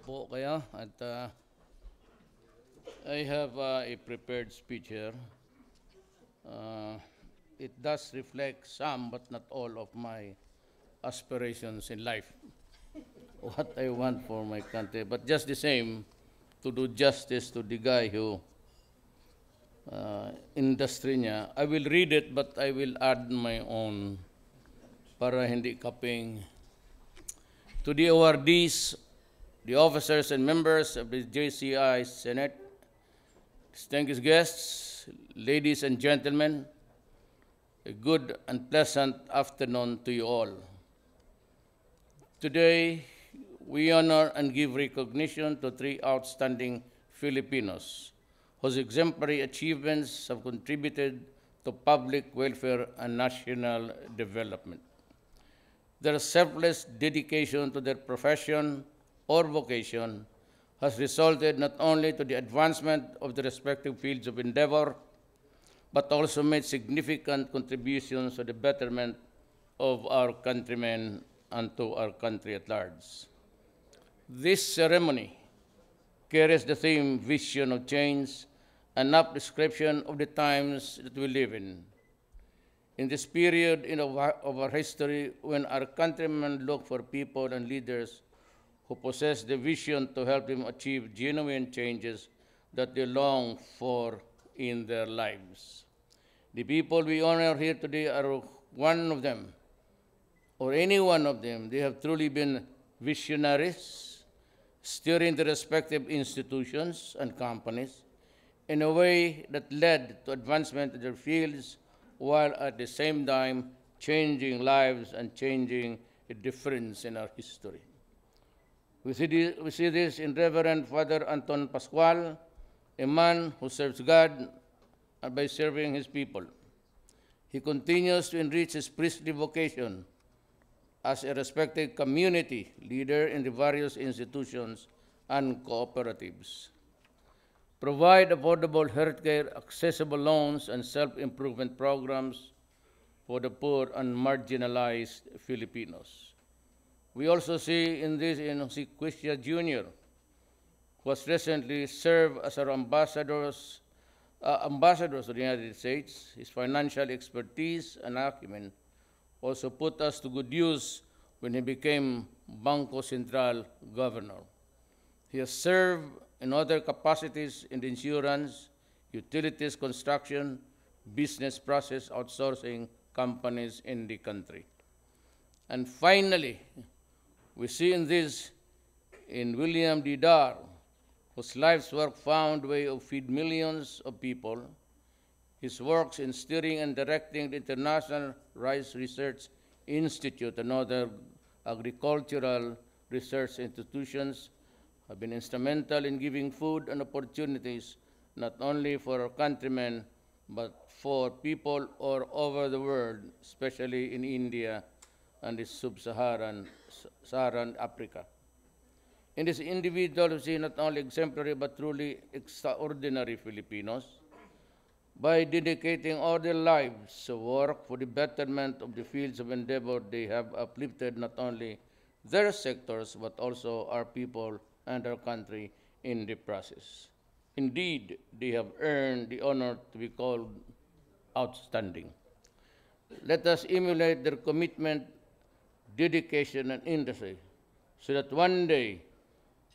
po kayo at I have a prepared speech here. It does reflect some but not all of my aspirations in life, what I want for my country. But just the same, to do justice to the guy who industry niya, I will read it but I will add my own para hindi kaping. To the awardees, the officers and members of the JCI Senate, distinguished guests, ladies and gentlemen, a good and pleasant afternoon to you all. Today, we honor and give recognition to three outstanding Filipinos whose exemplary achievements have contributed to public welfare and national development. Their selfless dedication to their profession or vocation has resulted not only to the advancement of the respective fields of endeavor, but also made significant contributions to the betterment of our countrymen and to our country at large. This ceremony carries the theme vision of change, an apt description of the times that we live in. In this period of our history, when our countrymen look for people and leaders who possess the vision to help them achieve genuine changes that they long for in their lives. The people we honor here today are one of them, or any one of them. They have truly been visionaries, steering the respective institutions and companies in a way that led to advancement in their fields, while at the same time changing lives and changing a difference in our history. We see this in Reverend Father Anton Pascual, a man who serves God by serving his people. He continues to enrich his priestly vocation as a respected community leader in the various institutions and cooperatives. Provide affordable healthcare, accessible loans, and self-improvement programs for the poor and marginalized Filipinos. We also see in this in Jose Quisha Jr., who has recently served as our ambassadors of the United States. His financial expertise and acumen also put us to good use when he became Bangko Sentral governor. He has served in other capacities in the insurance, utilities construction, business process outsourcing companies in the country. And finally, we see in this in William D. Dar, whose life's work found a way to feed millions of people. His works in steering and directing the International Rice Research Institute and other agricultural research institutions have been instrumental in giving food and opportunities not only for our countrymen, but for people all over the world, especially in India and the sub-Saharan Africa. In this individual, we see not only exemplary but truly extraordinary Filipinos. By dedicating all their lives to work for the betterment of the fields of endeavor, they have uplifted not only their sectors but also our people and our country in the process. Indeed, they have earned the honor to be called outstanding. Let us emulate their commitment, dedication, and industry so that one day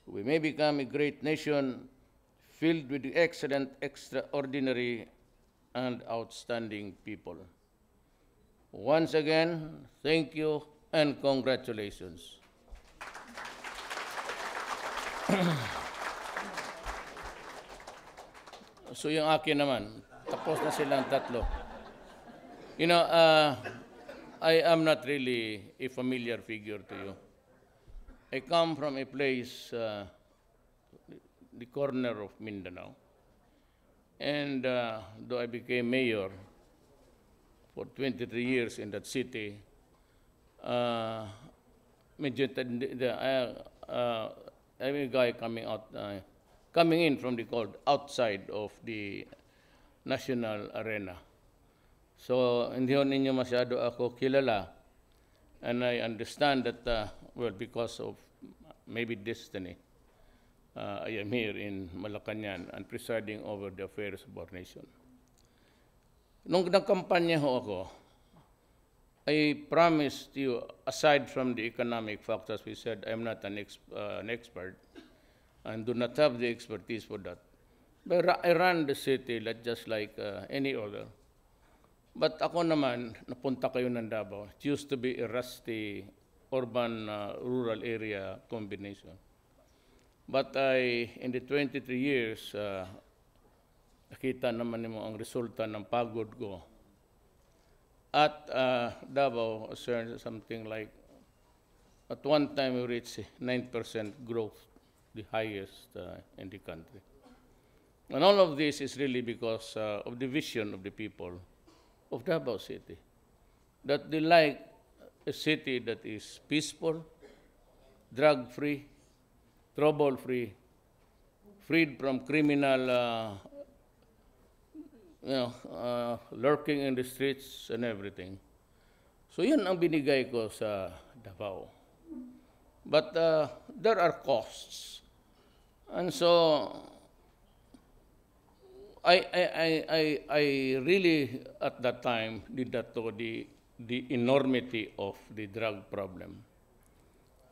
we may become a great nation filled with the excellent, extraordinary, and outstanding people. Once again, thank you and congratulations. So yung akin naman, tapos na silang tatlo. You know, I am not really a familiar figure to you. I come from a place, the corner of Mindanao, and though I became mayor for 23 years in that city, I'm a guy coming in from the cold outside of the national arena. So hindi ho ninyo masyado ako kilala, and I understand that, well, because of maybe destiny, I am here in Malacañang and presiding over the affairs of our nation. Nung nagkampanya ho ako, I promised you, aside from the economic factors, we said I'm not an expert and do not have the expertise for that. But I ran the city just like any other. But ako naman, napunta kayo ng Davao. It used to be a rusty urban-rural area combination. But in the 23 years, nakita naman mo ang resulta ng pagod ko. At Davao, something like, at one time we reached 9% growth, the highest in the country. And all of this is really because of the vision of the people of Davao City, that they like a city that is peaceful, drug-free, trouble-free, freed from criminal lurking in the streets and everything. So yun ang binigay ko sa Davao. But there are costs. And so I really at that time did not know the enormity of the drug problem.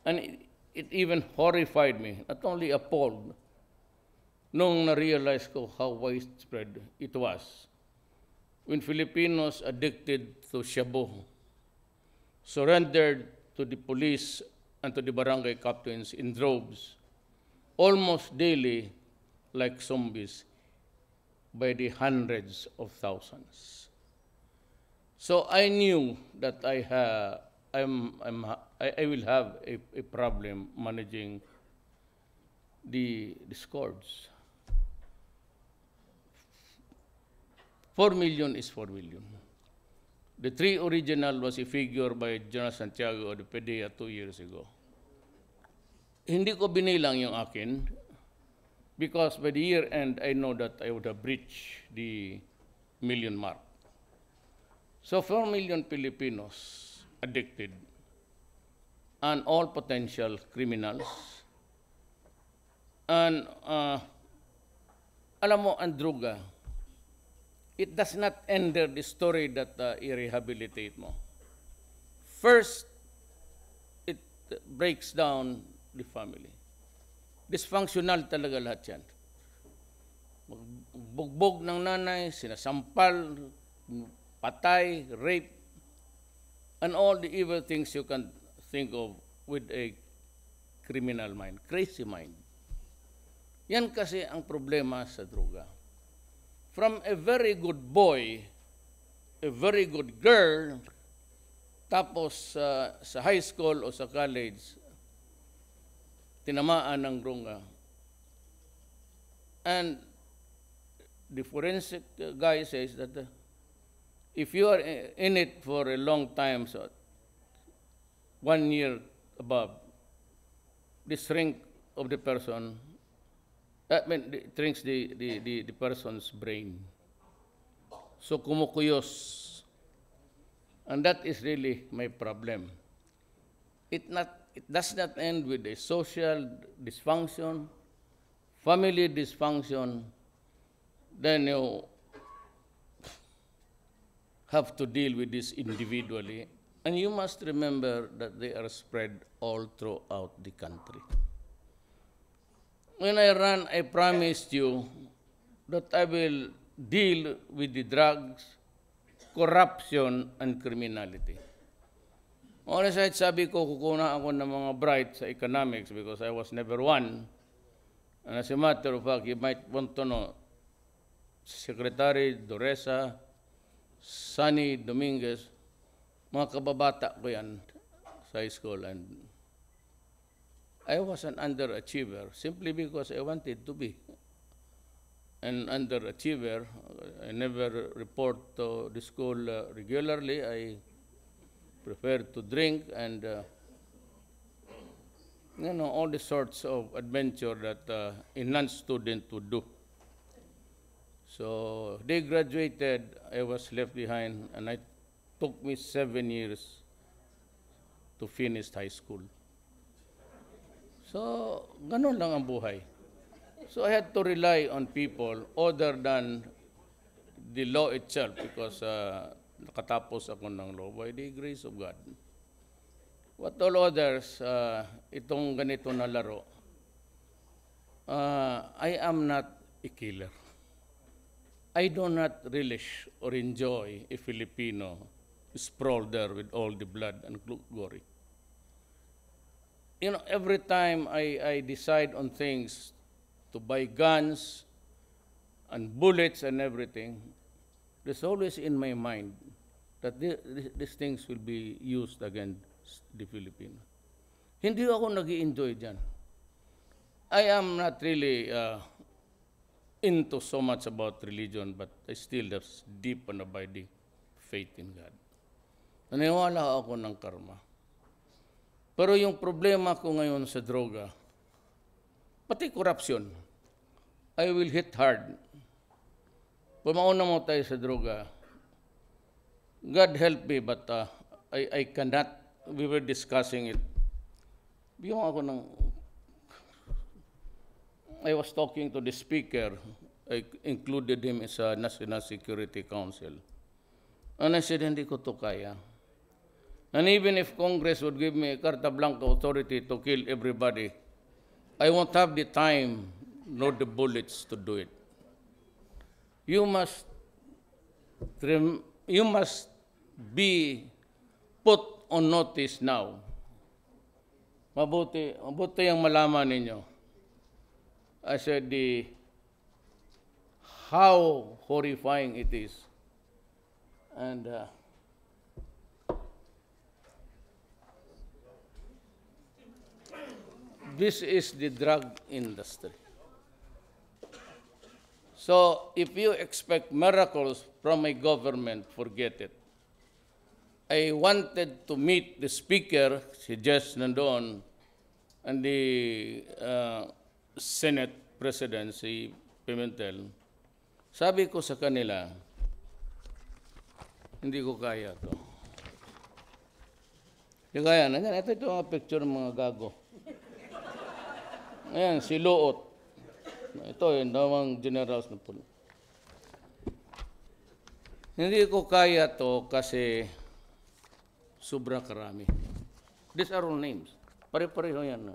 And it even horrified me, not only appalled, nung na-realize ko how widespread it was. When Filipinos addicted to shabu surrendered to the police and to the barangay captains in droves, almost daily like zombies, by the hundreds of thousands. So I knew that I will have a problem managing the scourge. 4 million is 4 million. The 3 original was a figure by General Santiago of the PDEA 2 years ago. Hindi ko binilang yung akin because by the year end, I know that I would have breached the million mark. So 4 million Filipinos addicted and all potential criminals. And alam mo, ang druga, it does not end there, the story that i-rehabilitate mo. First, it breaks down the family. Dysfunctional talaga lahat yan. Bugbog ng nanay, sinasampal, patay, rape, and all the evil things you can think of with a criminal mind, crazy mind. Yan kasi ang problema sa droga. From a very good boy, a very good girl, tapos sa high school o sa college, tinamaan ng droga. And the forensic guy says that if you are in it for a long time, so 1 year above, the shrink of the person, it shrinks the person's brain. So kumukuyos. And that is really my problem. It does not end with a social dysfunction, family dysfunction, then you have to deal with this individually. And you must remember that they are spread all throughout the country. When I ran, I promised you that I will deal with the drugs, corruption, and criminality. On the side, sabi ko, kukuna ako ng mga bright sa economics because I was never one. And as a matter of fact, you might want to know, Secretary Doresa, Sunny Dominguez, mga kababata ko yan sa high school, and I was an underachiever simply because I wanted to be an underachiever. I never report to the school regularly. I prefer to drink and all the sorts of adventure that a non-student would do. So they graduated, I was left behind, and it took me 7 years to finish high school. So, ganun lang ang buhay. So I had to rely on people other than the law itself because nakatapos ako ng law by the grace of God. What all others, itong ganito na laro, I am not a killer. I do not relish or enjoy a Filipino sprawled there with all the blood and glory. You know, every time I decide on things to buy guns and bullets and everything, there's always in my mind that these things will be used against the Filipino. Hindi ako nag-i-enjoy dyan. I am not really into so much about religion, but I still have deep and abiding faith in God. Naniwala ako ng karma. Pero yung problema ko ngayon sa droga, pati corruption, I will hit hard. Pumauna mo tayo sa droga. God help me, but I cannot. We were discussing it. Yung ako ng... I was talking to the speaker. I included him as a National Security Council. And I said, hindi ko to kaya. And even if Congress would give me a carta blanca authority to kill everybody, I won't have the time nor the bullets to do it. You must be put on notice now. Mabuti ang malaman ninyo. I said how horrifying it is. And this is the drug industry. So if you expect miracles from a government, forget it. I wanted to meet the speaker, si Jess nandoon, and the Senate President, si Pimentel. Sabi ko sa kanila, hindi ko kaya to. Hindi kaya. Ito ang picture ng mga gago. Ayan, si Luot. Ito, yung damang generals na po. Hindi ko kaya to kasi sobra karami. These are all names. Pare-pareho yan.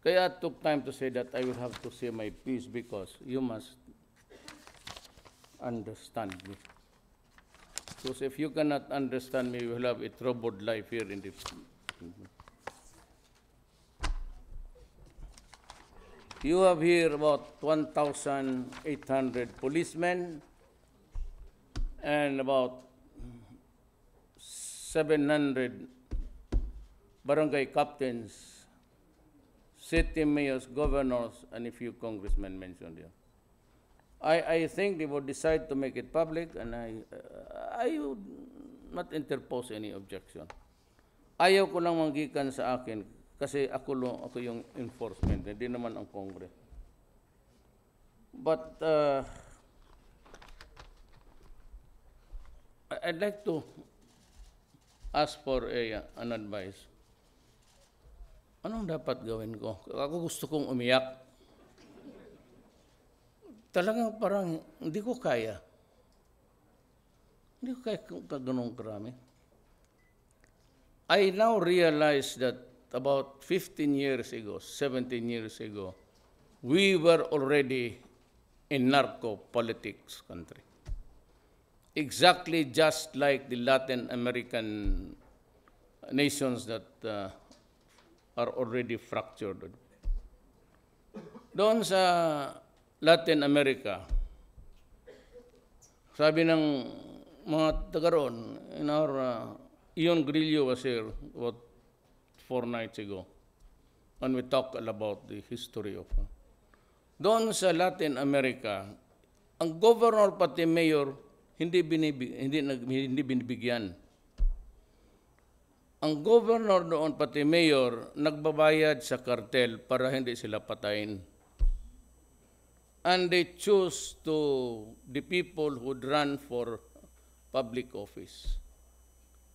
Kaya I took time to say that I will have to say my piece because you must understand me. Because if you cannot understand me, you will have a troubled life here in the... You have here about 1,800 policemen and about 700 barangay captains, city mayors, governors, and a few congressmen mentioned here. I think they would decide to make it public, and I would not interpose any objection. Ayaw ko lang manggikan sa akin kasi ako yung enforcement, hindi naman ang Congress. But I'd like to ask for an advice. Anong dapat gawin ko? Ako gusto kong umiyak. Talagang parang hindi ko kaya. Hindi ko kaya ganun karami. I now realize that about 15 years ago, 17 years ago, we were already a narco-politics country. Exactly just like the Latin American nations that are already fractured. Doon sa Latin America, sabi ng mga taga roon, in our Ion Grillo was here about 4 nights ago, and we talked about the history of doon sa Latin America, ang governor pati mayor hindi binibigyan. Ang governor doon pati mayor nagbabayad sa kartel para hindi sila patayin. And they choose the people who would run for public office.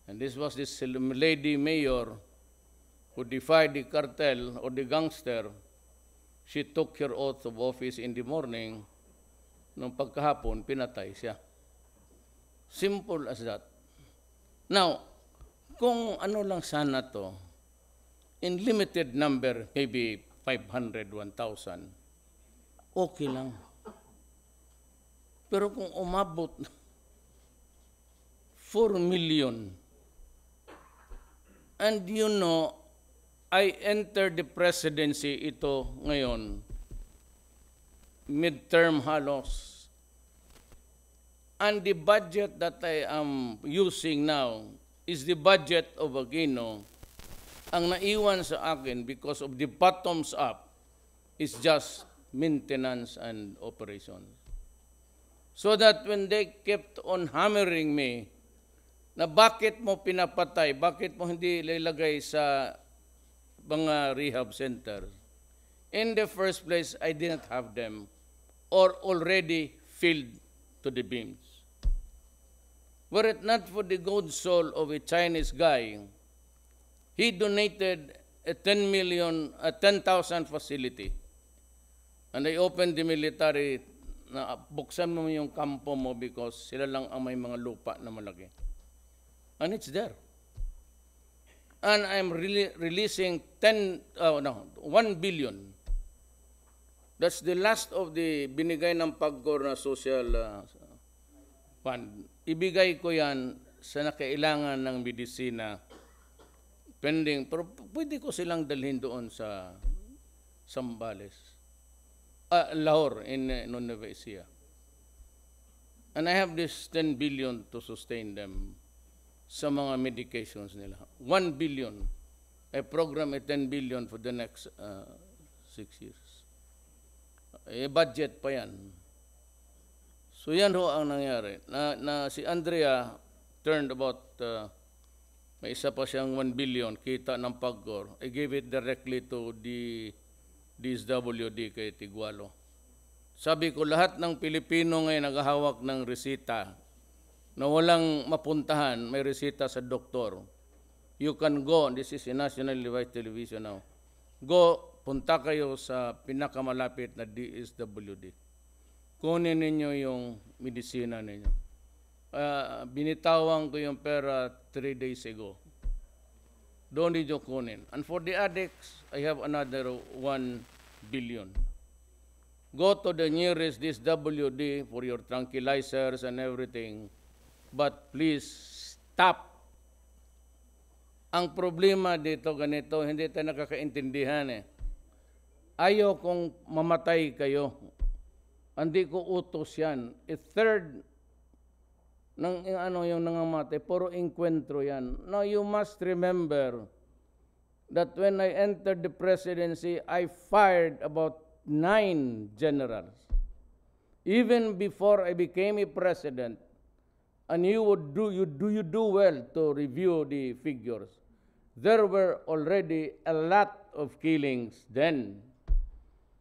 And this was this lady mayor who defied the cartel or the gangster, she took her oath of office in the morning, nung pagkahapon, pinatay siya. Simple as that. Now, kung ano lang sana to, in limited number, maybe 500, 1,000, okay lang. Pero kung umabot 4 million, and you know, I entered the presidency ito ngayon, midterm halos. And the budget that I am using now is the budget of Aquino. Ang naiwan sa akin because of the bottoms up is just maintenance and operations. So that when they kept on hammering me, na bakit mo pinapatay, bakit mo hindi ilalagay sa mga rehab centers. In the first place, I didn't have them or already filled to the beams. Were it not for the good soul of a Chinese guy, he donated a 10,000 facility. And I opened the military na buksan mo yung kampo mo because sila lang ang may mga lupa na malaki. And it's there. And I'm releasing 1 billion. That's the last of the binigay ng PAGCOR na social fund. Ibigay ko yan sa nakailangan ng medisina. Pending, pero pwede ko silang dalhin doon sa Zambales. Lahore in Nueva Ecija. And I have this 10 billion to sustain them sa mga medications nila. 1 billion. I program a 10 billion for the next 6 years. Budget pa yan. So yan ho ang nangyari. Na si Andrea turned about, may isa pa siyang 1 billion kita ng PAGCOR. I gave it directly to the DSWD kay Tigualo. Sabi ko, lahat ng Pilipino ngayon naghahawak ng resita na walang mapuntahan, may resita sa doktor. You can go, this is a national televised television now, go, punta kayo sa pinakamalapit na DSWD. Kunin ninyo yung medisina ninyo. Binitawan ko yung pera 3 days ago. Doon ninyo kunin. And for the addicts, I have another 1 billion. Go to the nearest DSWD for your tranquilizers and everything. But please, stop. Ang problema dito, ganito, hindi tayo nakakaintindihan eh. Ayaw kong mamatay kayo. Hindi ko utos yan. A third ng yung nangamatay, puro inkwentro yan. Now you must remember that when I entered the presidency, I fired about 9 generals. Even before I became a president, and you do well to review the figures. There were already a lot of killings then.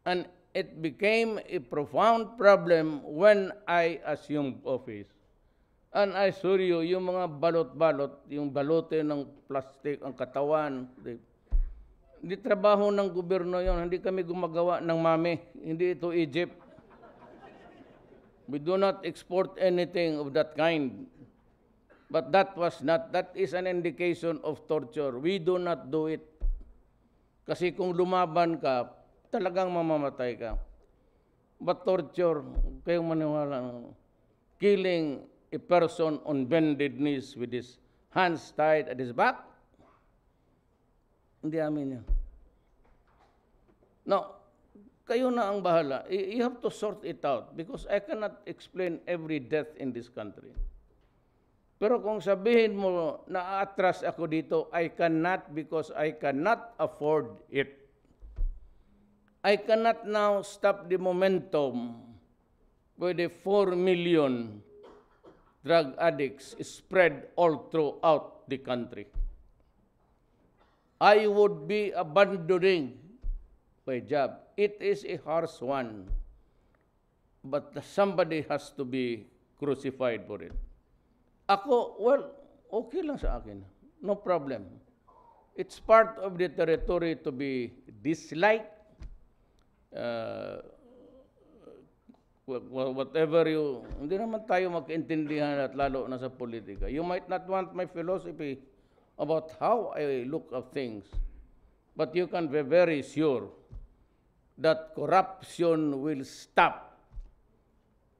And it became a profound problem when I assumed office. And I assure you, yung mga balot-balot, yung balote ng plastic, ang katawan, hindi trabaho ng gobyerno yon. Hindi kami gumagawa ng mami. Hindi ito Egypt. We do not export anything of that kind. But that is an indication of torture. We do not do it. Kasi kung lumaban ka, talagang mamamatay ka. But torture, kayong maniwala, killing a person on bended knees with his hands tied at his back, hindi amin yan. Now, kayo na ang bahala. You have to sort it out because I cannot explain every death in this country. Pero kung sabihin mo na atras ako dito, I cannot because I cannot afford it. I cannot now stop the momentum with the 4 million drug addicts spread all throughout the country. I would be abandoning my job. It is a harsh one, but somebody has to be crucified for it. Ako, well, okay lang sa akin. No problem. It's part of the territory to be disliked. Uh, Whatever you, hindi naman tayo magkaintindihan at lalo na sa politika. You might not want my philosophy about how I look at things, but you can be very sure that corruption will stop.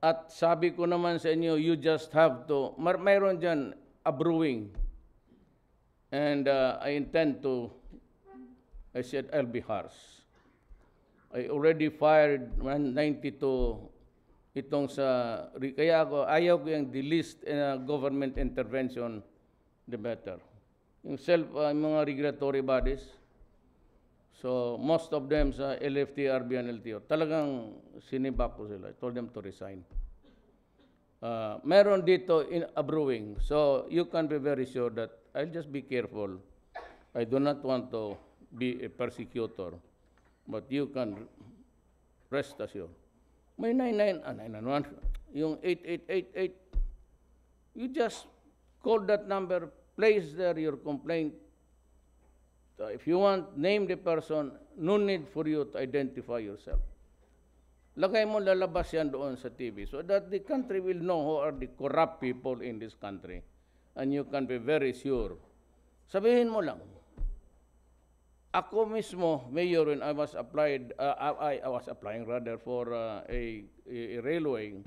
At sabi ko naman sa inyo, you just have to, mayroon dyan a brewing. And I intend to, I said, I'll be harsh. I already fired 192 itong sa, kaya ako, ayaw ko yung the least government intervention, the better. Yung mga regulatory bodies, so most of them sa LFT, RB, and LTO, talagang sinibak ko sila. I told them to resign. Meron dito in a brewing, so you can be very sure that I'll just be careful. I do not want to be a persecutor, but you can rest assured. May 991, yung 8888, you just call that number, place there your complaint. If you want, name the person, no need for you to identify yourself. Lagay mo, lalabas yan doon sa TV so that the country will know who are the corrupt people in this country. And you can be very sure. Sabihin mo lang, ako mismo, Mayor, when I was applying rather for a railway,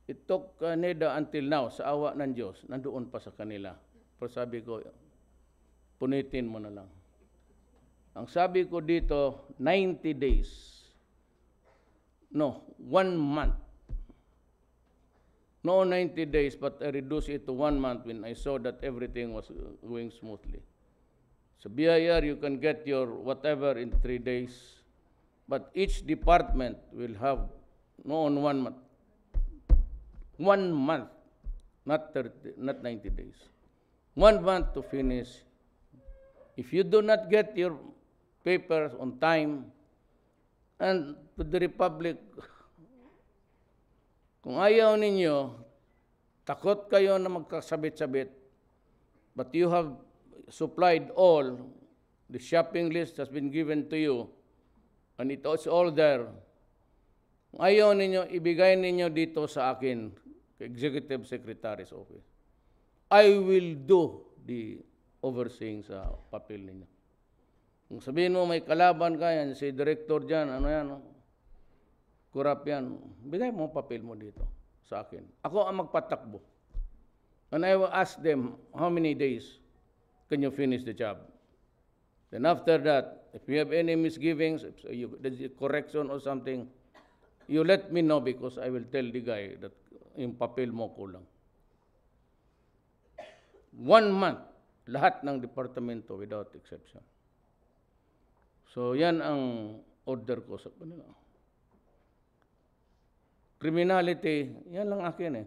it took NEDA until now, sa awa ng Diyos, nandoon pa sa kanila. Pero sabi ko, punitin mo na lang. Ang sabi ko dito, 90 days. No, 1 month. No 90 days, but I reduced it to 1 month when I saw that everything was going smoothly. So BIR, you can get your whatever in 3 days, but each department will have, no, on 1 month. 1 month, not 90 days. 1 month to finish. If you do not get your papers on time, and to the Republic, kung ayaw ninyo, takot kayo na magkasabit-sabit, but you have supplied all, the shopping list has been given to you, and it's all there. Kung ayaw ninyo, ibigay ninyo dito sa akin, Executive Secretary's Office. I will do the overseeing sa papel ninyo. Kung sabihin mo may kalaban ka yan, si director dyan, ano yan, kurap yan, bigay mo papel mo dito sa akin. Ako ang magpatakbo. And I will ask them, how many days can you finish the job? Then after that, if you have any misgivings, if there's a correction or something, you let me know because I will tell the guy that yung papel mo kulang. 1 month, lahat ng departamento without exception. So yan ang order ko sa kanila. Criminality, yan lang akin eh.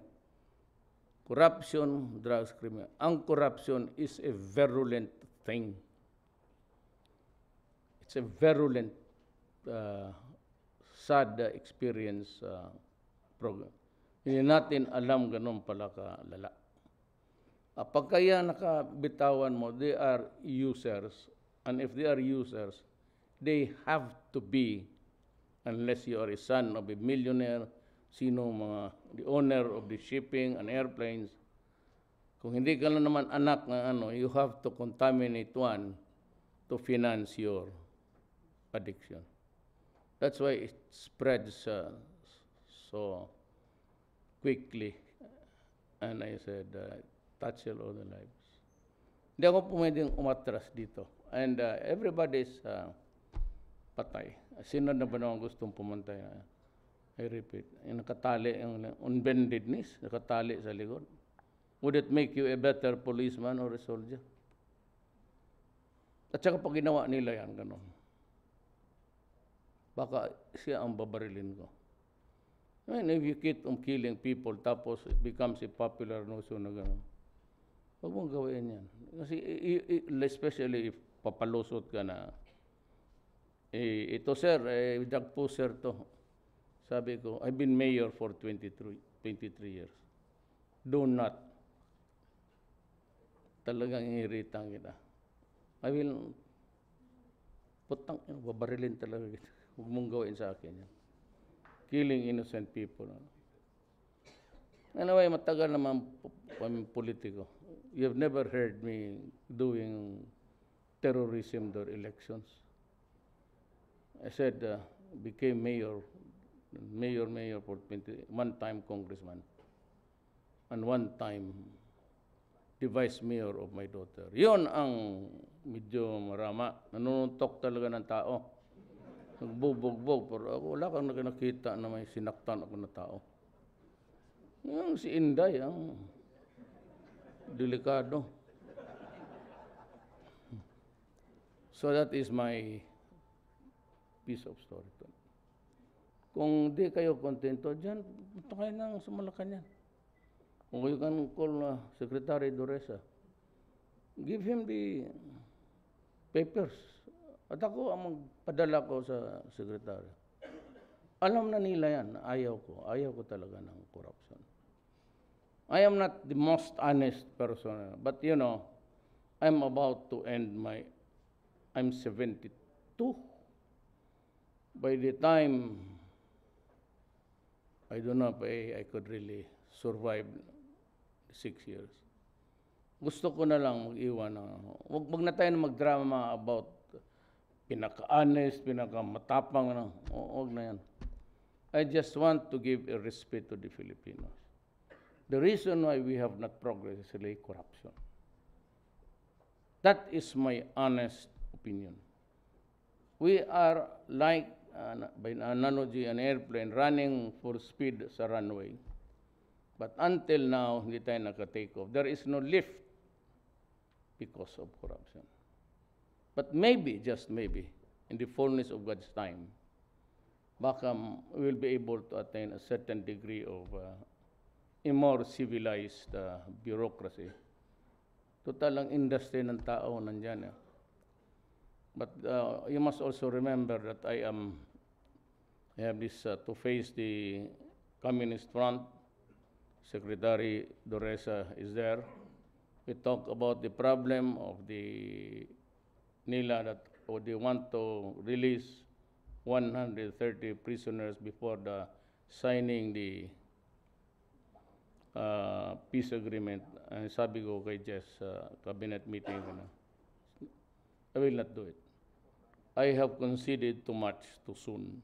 Corruption, drugs, criminal. Ang corruption is a virulent thing. It's a virulent, sad experience program. Hindi natin alam ganun pala kalala. Pagka yan nakabitawan mo, they are users. And if they are users, they have to be, unless you are a son of a millionaire, sino the owner of the shipping and airplanes. Kung hindi ka lang naman anak na you have to contaminate one to finance your addiction. That's why it spreads so quickly. And I said, touch all the lives. Hindi ako pwedeng umatras dito. And everybody's patay. Sino na ba naman gustong pumantay? I repeat, yung nakatali, yung unbendedness, nakatali sa likod. Would it make you a better policeman or a soldier? At saka pag ginawa nila yan, gano'n. Baka siya ang babarilin ko. I mean, if you keep on killing people, tapos it becomes a popular notion na gano'n. Huwag mong gawin yan. Kasi, especially if papalusot ka na, ito sir, dagpo sir to. Sabi ko, I've been mayor for 23 years. Do not. Talagang iritang kita. I will, babarilin talaga. Huwag mong gawin sa akin yan. Killing innocent people. Anyway, matagal naman kami politiko. You have never heard me doing terrorism or elections. I said, became mayor for 21 time congressman, and one time the vice mayor of my daughter. Yon ang medyo marama. Nanununtok talaga ng tao. Nagbubugbog. Pero wala kang nakita na may sinaktan ako na tao. Yung si Inday, ang delikado. So that is my piece of story. Kung di kayo kontento dyan, punta kayo ng sa Malacanang. Kung you can call Secretary Doresa, give him the papers. At ako ang magpadala ko sa Secretary. Alam na nila yan, ayaw ko talaga ng corruption. I am not the most honest person, but you know, I'm about to end I'm 72. By the time, I don't know if I could really survive 6 years. Gusto ko na lang mag-iwan. Wag na tayo na magdrama about pinaka-honest, pinaka-matapang. Wag na yan. I just want to give a respect to the Filipinos. The reason why we have not progressed is really corruption. That is my honest opinion. We are like, by analogy, an airplane running full speed sa runway. But until now, hindi tayo naka-take off. There is no lift because of corruption. But maybe, just maybe, in the fullness of God's time, baka we will be able to attain a certain degree of a more civilized bureaucracy. Total ang industry ng tao nandyan. But you must also remember that I have this to face the Communist Front. Secretary Doresa is there. We talk about the problem of the nila that they want to release 130 prisoners before the signing the peace agreement. And sabi ko kay Jess cabinet meeting I will not do it. I have conceded too much too soon.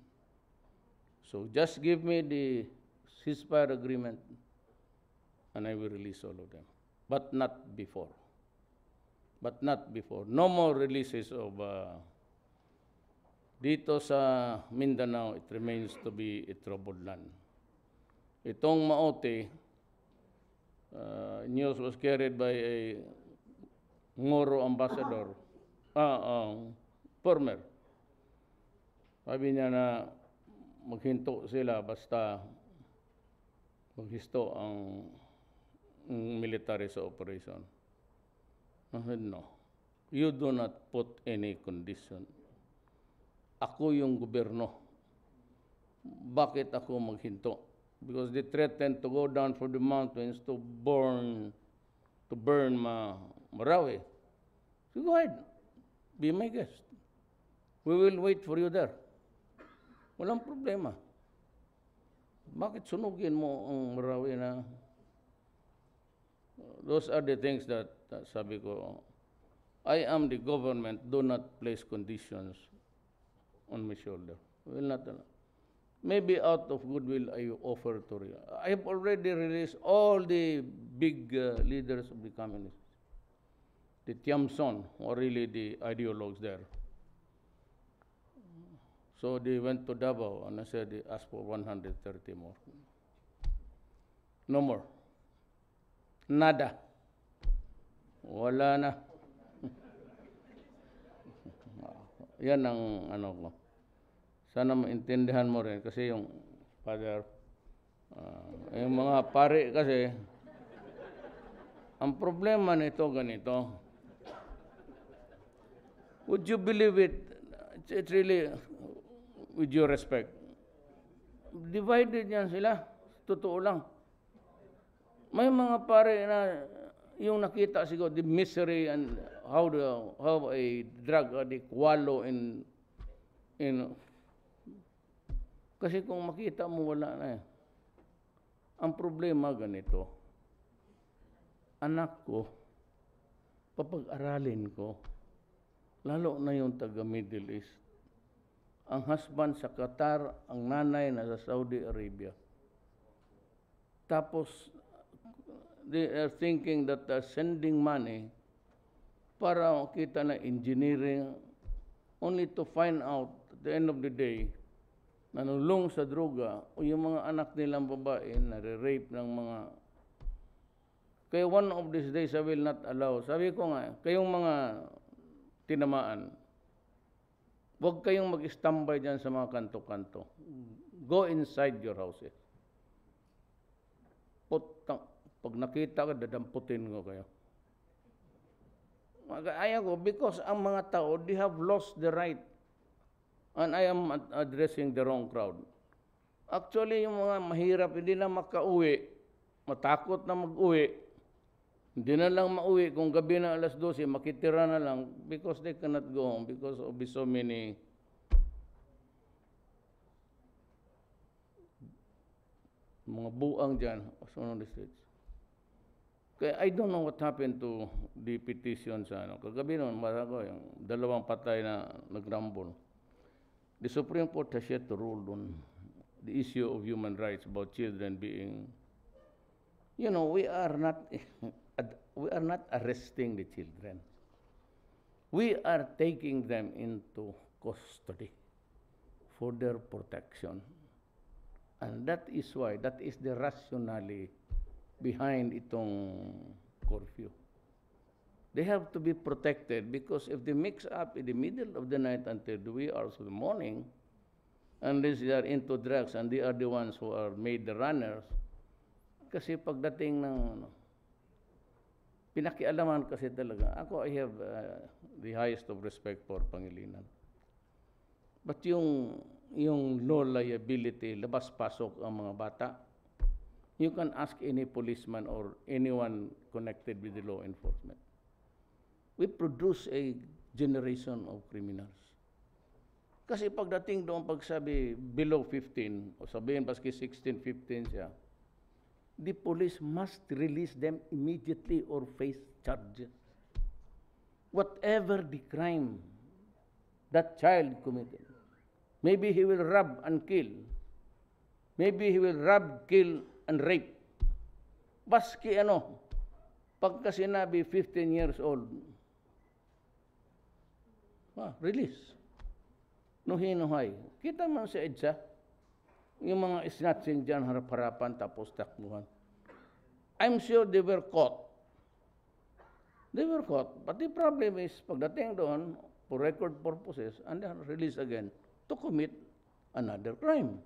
So just give me the ceasefire agreement and I will release all of them. But not before. But not before. No more releases of dito sa Mindanao, it remains to be a troubled land. Itong Maote, news was carried by a Moro ambassador, former. Sabi niya na maghinto sila basta maghisto ang military sa operation. I said, no, you do not put any condition. Ako yung gobyerno. Bakit ako maghinto? Because they threatened to go down for the mountains to burn Marawi. So go ahead, be my guest. We will wait for you there. Walang problema. Bakit sunugin mo ang Marawi na? Those are the things that sabi ko, I am the government, do not place conditions on my shoulder. Will not. Maybe out of goodwill I offer to you. I have already released all the big leaders of the communists. The Tiamson, or really the ideologues there. So they went to Davao and I said they asked for 130 more. No more. Nada. Wala na. Yan ang ano ko. Sana maintindihan mo rin kasi yung father, yung mga pare kasi, ang problema nito ganito. Would you believe it? It's really, with your respect, divided yan sila. Totoo lang. May mga pare na yung nakita siguro, the misery and how a drug addict wallow in kasi kung makita mo wala na eh. Ang problema ganito, anak ko, papag-aralin ko, lalo na yung taga Middle East. Ang husband sa Qatar, ang nanay na sa Saudi Arabia. Tapos, they are thinking that they're sending money para makita na engineering, only to find out at the end of the day, nanulong sa droga o yung mga anak nilang babae nare-rape ng mga. Kaya one of these days I will not allow. Sabi ko nga, kayong mga tinamaan, huwag kayong mag-standby dyan sa mga kanto-kanto. Go inside your houses. Pag nakita ka, dadamputin ko kayo. Ayaw ko, because ang mga tao, they have lost the right. And I am addressing the wrong crowd. Actually, yung mga mahirap, hindi na makauwi, matakot na mag-uwi, hindi na lang mauwi kung gabi na alas 12, makitira na lang because they cannot go home because of so many mga buang dyan on the streets. Kaya I don't know what happened to the petition sa ano. Kagabi noon, marago, yung 2 patay na nagrambol. The Supreme Court has yet to rule on the issue of human rights about children being, you know, we are not arresting the children. We are taking them into custody for their protection. And that is why, that is the rationale behind itong curfew. They have to be protected because if they mix up in the middle of the night until the wee hours of the morning, unless they are into drugs and they are the ones who are made the runners, kasi pagdating ng pinakialaman kasi talaga. Ako, I have the highest of respect for Pangilinan. But yung no liability, labas-pasok ang mga bata, you can ask any policeman or anyone connected with the law enforcement. We produce a generation of criminals. Kasi pagdating doon, pagsabi below 15, o sabihin paski 16, 15 siya, the police must release them immediately or face charges. Whatever the crime that child committed, maybe he will rob and kill, maybe he will rob, kill, and rape. Baski ano, pagka sinabi 15 years old, release. Nuhi-nuhay. Kita mo sa EDSA, yung mga snatching dyan, harap-harapan, tapos takbuhan. I'm sure they were caught. They were caught. But the problem is, pagdating doon, for record purposes, and then released again to commit another crime.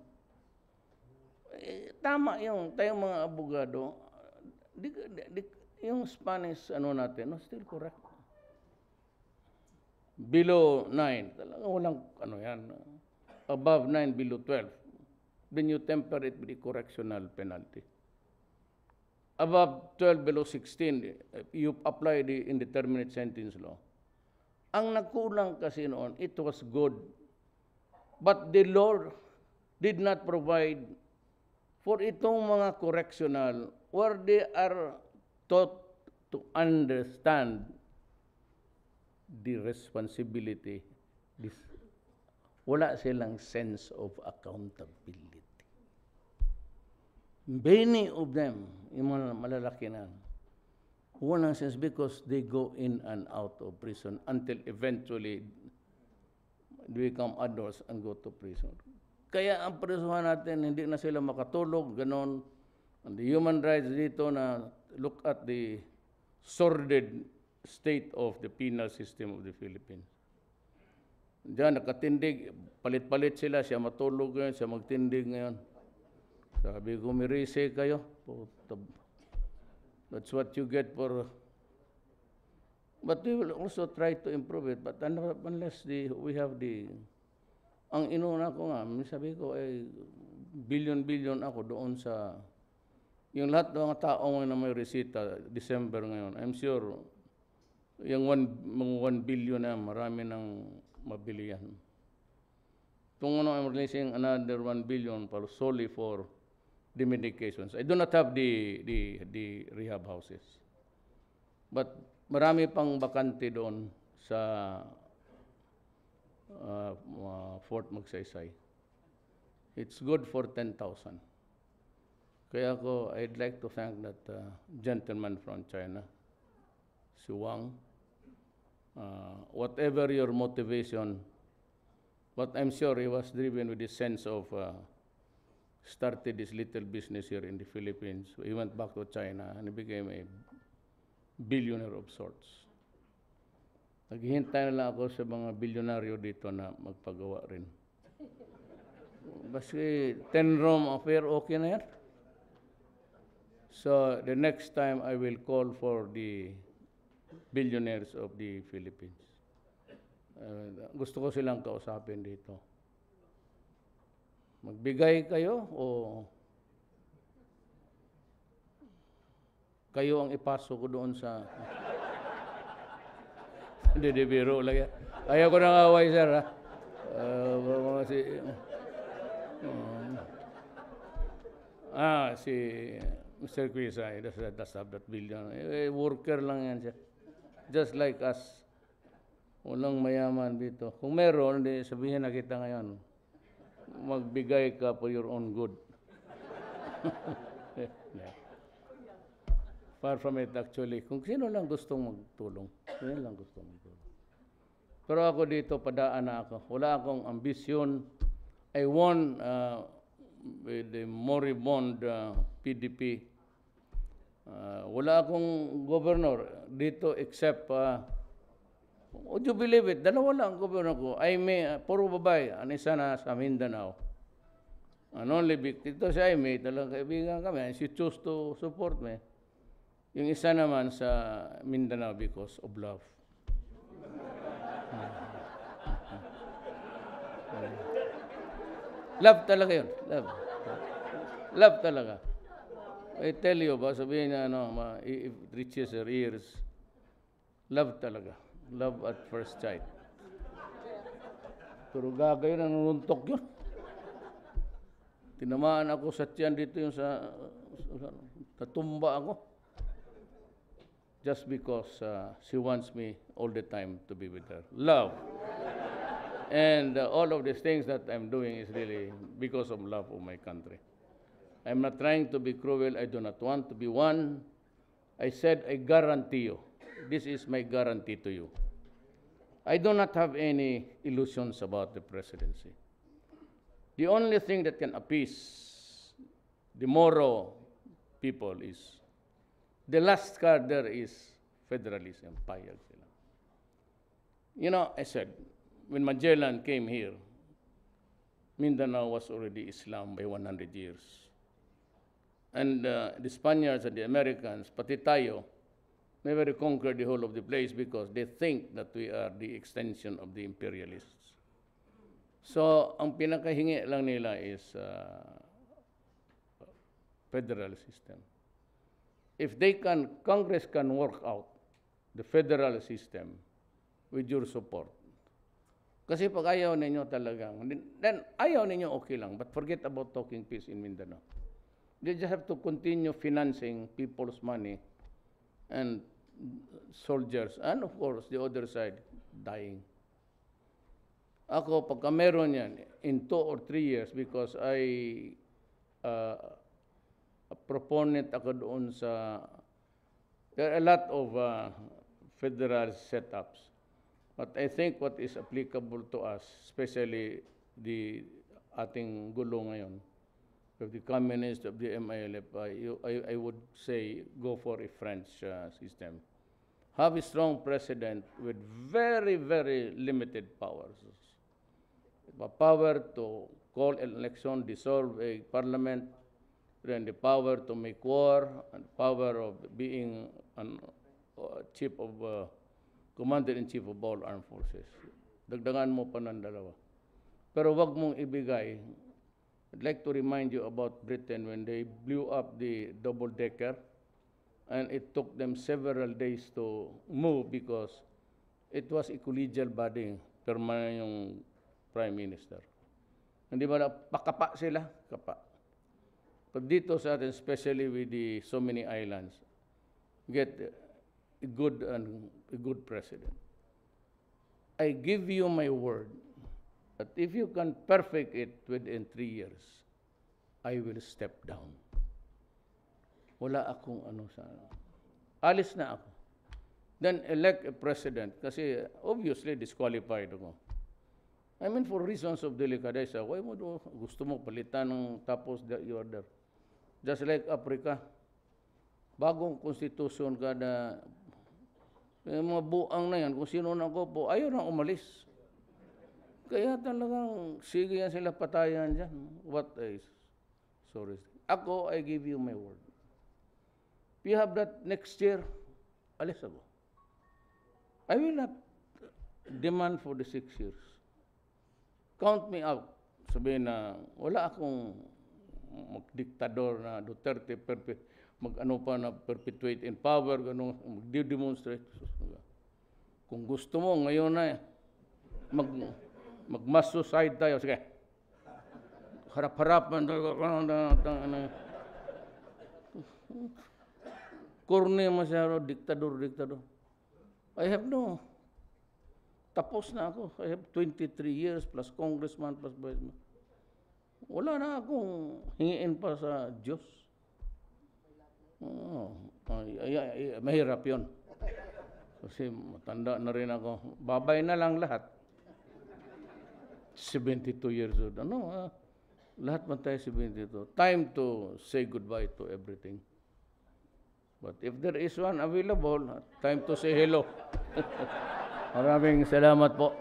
Tama yung tayong mga abogado, yung Spanish ano natin, no, still correct. Below 9, talaga walang ano yan. Above 9, below 12. Then you temper it with the correctional penalty. Above 12, below 16, you apply the indeterminate sentence law. Ang nagkulang kasi noon, it was good. But the law did not provide for itong mga correctional where they are taught to understand the responsibility. Wala silang sense of accountability. Many of them, yung mga malalaki na, walang sense because they go in and out of prison until eventually they become adults and go to prison. Kaya ang prisuhan natin, hindi na sila makatulog, ganon. And the human rights dito na look at the sordid state of the penal system of the Philippines. Diyan, nakatindig, palit-palit sila, siya matulog ngayon, siya magtindig ngayon. Sabi ko, mirise kayo. That's what you get for... But we will also try to improve it. But unless we have the... Ang inuna ko nga, sabi ko, billion-billion ako doon sa Yung lahat ng mga tao ngayon na may resita, December ngayon, I'm sure, yung 1 billion na, marami nang mabili yan. Kung ano, I'm releasing another 1 billion solely for the medications. I do not have the rehab houses. But marami pang bakante doon sa Fort Magsaysay. It's good for 10,000. Kaya ako, I'd like to thank that gentleman from China, si Wang. Whatever your motivation, but I'm sure he was driven with the sense of started this little business here in the Philippines. He went back to China and he became a billionaire of sorts. Naghihintay na lang ako sa mga bilyonaryo dito na magpagawa rin. Basta 10 room affair, okay na yan. So the next time I will call for the billionaires of the Philippines. Gusto ko silang kausapin dito. Magbigay kayo o kayo ang ipasok ko doon sa... Hindi, biro lang yan. Ayaw ko nang away, sir, ha? Si Mr. Quisay, does have that billion. Worker lang yan siya. Just like us. Walang mayaman dito. Kung meron, sabihin na kita ngayon, magbigay ka for your own good. Yeah. Far from it actually. Kung sino lang gustong magtulong, sino lang gustong magtulong. Pero ako dito, padaan na ako. Wala akong ambisyon. I won with the moribund PDP. Wala akong governor dito except, would you believe it? Dalawa lang ang governor ko. Puro babae. Ang isa na sa Mindanao. And only ito si Aimee, talagang kaibigan kami. She chose to support me. Yung isa naman sa Mindanao because of love. Love talaga yun. Love. Love talaga. I tell you, sabihin niya, if it reaches her ears, love talaga. Love at first sight. Pero gagay na nanuntok yun. Tinamaan ako sa tiyan dito yung natumba ako. Just because she wants me all the time to be with her. Love. And all of these things that I'm doing is really because of love of my country. I'm not trying to be cruel. I do not want to be one. I said, I guarantee you. This is my guarantee to you. I do not have any illusions about the presidency. The only thing that can appease the Moro people is, the last card there is federalism, payag sila. You know, I said, when Magellan came here, Mindanao was already Islam by 100 years. And the Spaniards and the Americans, pati tayo, never conquered the whole of the place because they think that we are the extension of the imperialists. So, ang pinakahingi lang nila is federal system. If Congress can work out the federal system with your support. Kasi pag ayaw ninyo talagang, then ayaw ninyo okay lang, but forget about talking peace in Mindanao. They just have to continue financing people's money and soldiers, and of course, the other side, dying. Ako, pagka meron yan, in 2 or 3 years, because I a proponent ako doon sa, there are a lot of federal setups. But I think what is applicable to us, especially the ating gulo ngayon, of the communists, of the MILF, I would say go for a French system. Have a strong president with very, very limited powers. The power to call an election, dissolve a parliament, then the power to make war, and power of being chief of commander-in-chief of all armed forces. Dagdagan mo pa ng dalawa. Pero wag mong ibigay I'd like to remind you about Britain when they blew up the double-decker, and it took them several days to move because it was a collegial body, permanent yung Prime Minister. Hindi ba pakapa sila? Kapa. But dito sa atin, especially with so many islands, get a good president. I give you my word that if you can perfect it within 3 years, I will step down. Wala akong alis na ako. Then elect a president kasi obviously disqualified ako. I mean, for reasons of delicadeza, why mo gusto mo palitan ng tapos you are there? Just like Africa, bagong konstitusyon kada mga buang na yan, kung sino na ko po, ayaw na umalis. Kaya talagang sige yan sila patayan dyan. What is? Sorry. Ako, I give you my word. If you have that next year, alis ako. I will not demand for the 6 years. Count me out. Sabihin na wala akong magdiktador na Duterte perpetuate in power, mag-demonstrate. Kung gusto mo ngayon na mag-mass suicide tayo, sige. Harap-harapan korne masyado, diktador. I have no. Tapos na ako. I have 23 years plus congressman plus viceman. Wala na akong hingiin pa sa Diyos. Mahirap yun. Kasi matanda na rin ako. Babay na lang lahat. 72 years old. Lahat man tayo 72. Time to say goodbye to everything. But if there is one available, time to say hello. Maraming salamat po.